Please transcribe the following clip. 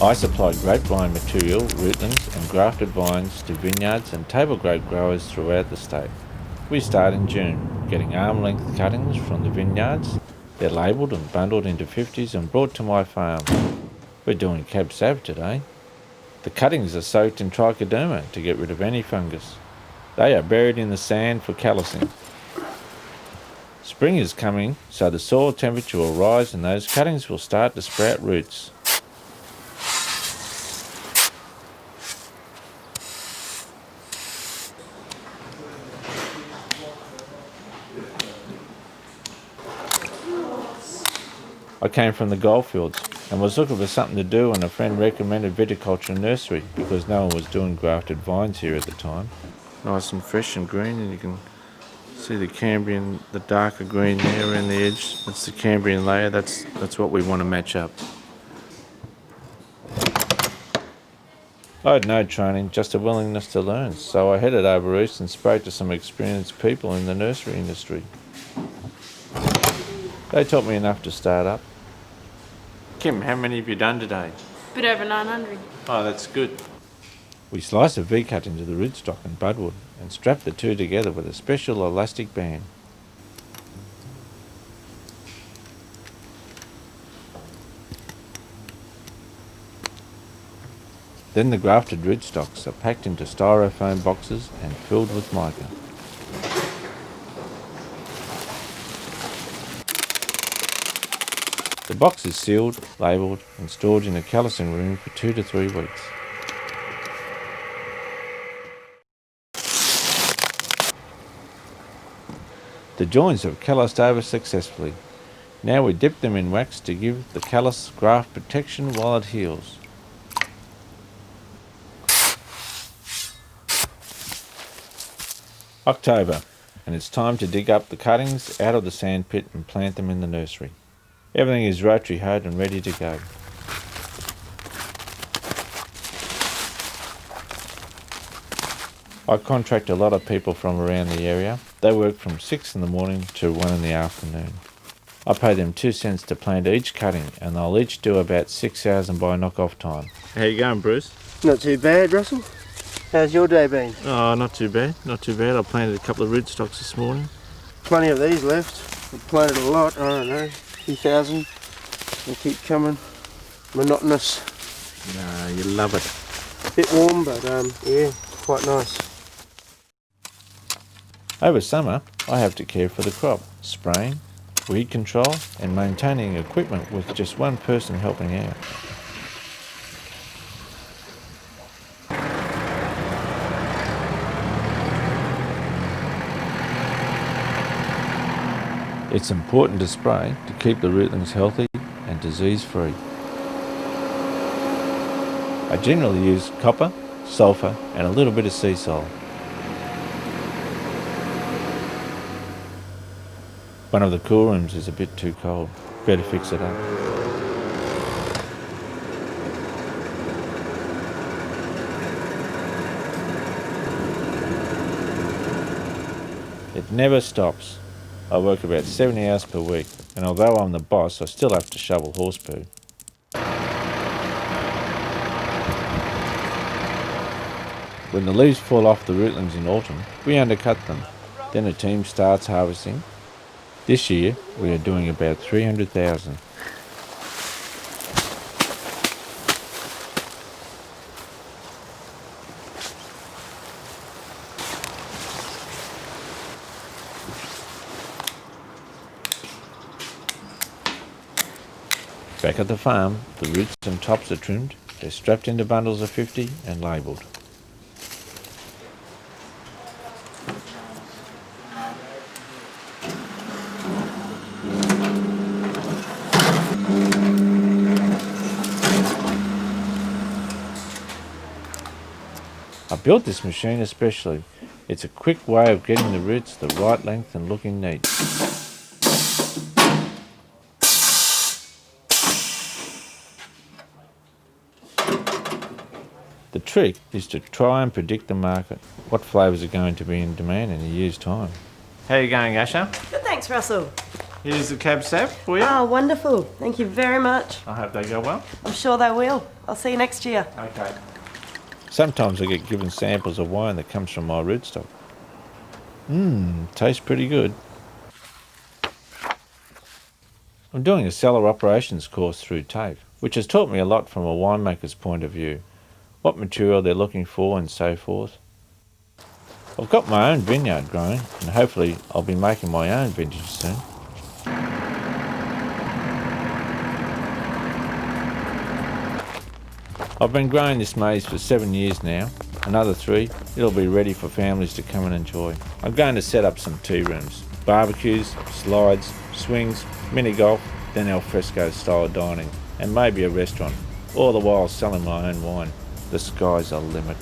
I supply grapevine material, rootlings and grafted vines to vineyards and table grape growers throughout the state. We start in June, getting arm-length cuttings from the vineyards. They're labelled and bundled into 50s and brought to my farm. We're doing Cab Sav today. The cuttings are soaked in trichoderma to get rid of any fungus. They are buried in the sand for callousing. Spring is coming, so the soil temperature will rise and those cuttings will start to sprout roots. I came from the goldfields and was looking for something to do, and a friend recommended Viticulture Nursery because no one was doing grafted vines here at the time. Nice and fresh and green, and you can see the Cambrian, the darker green there around the edge. That's the Cambrian layer. That's what we want to match up. I had no training, just a willingness to learn, so I headed over east and spoke to some experienced people in the nursery industry. They taught me enough to start up. Kim, how many have you done today? A bit over 900. Oh, that's good. We slice a V-cut into the rootstock and budwood and strap the two together with a special elastic band. Then the grafted rootstocks are packed into styrofoam boxes and filled with mica. The box is sealed, labelled and stored in a callousing room for 2 to 3 weeks. The joins have calloused over successfully. Now we dip them in wax to give the callus graft protection while it heals. October, and it's time to dig up the cuttings out of the sand pit and plant them in the nursery. Everything is rotary hoed and ready to go. I contract a lot of people from around the area. They work from 6 in the morning to 1 in the afternoon. I pay them 2 cents to plant each cutting, and they'll each do about 6 hours and by knock-off time. How you going, Bruce? Not too bad, Russell. How's your day been? Oh, not too bad, not too bad. I planted a couple of rootstocks this morning. Plenty of these left. I've planted a lot, I don't know, 2,000. They keep coming. Monotonous. No, you love it. Bit warm, but yeah, quite nice. Over summer, I have to care for the crop, spraying, weed control and maintaining equipment with just one person helping out. It's important to spray to keep the rootlings healthy and disease-free. I generally use copper, sulphur and a little bit of sea salt. One of the cool rooms is a bit too cold. Better fix it up. It never stops. I work about 70 hours per week, and although I'm the boss, I still have to shovel horse poo. When the leaves fall off the rootlings in autumn, we undercut them. Then a team starts harvesting. This year, we are doing about 300,000. Back at the farm, the roots and tops are trimmed, they're strapped into bundles of 50 and labelled. I built this machine especially. It's a quick way of getting the roots the right length and looking neat. The trick is to try and predict the market, what flavours are going to be in demand in a year's time. How are you going, Asha? Good, thanks, Russell. Here's the cab sav for you. Oh, wonderful. Thank you very much. I hope they go well. I'm sure they will. I'll see you next year. Okay. Sometimes I get given samples of wine that comes from my rootstock. Tastes pretty good. I'm doing a cellar operations course through TIF5, which has taught me a lot from a winemaker's point of view, what material they're looking for and so forth. I've got my own vineyard growing, and hopefully I'll be making my own vintage soon. I've been growing this maize for 7 years now. Another 3, it'll be ready for families to come and enjoy. I'm going to set up some tea rooms, barbecues, slides, swings, mini golf, then al fresco style dining, and maybe a restaurant, all the while selling my own wine. The sky's the limit.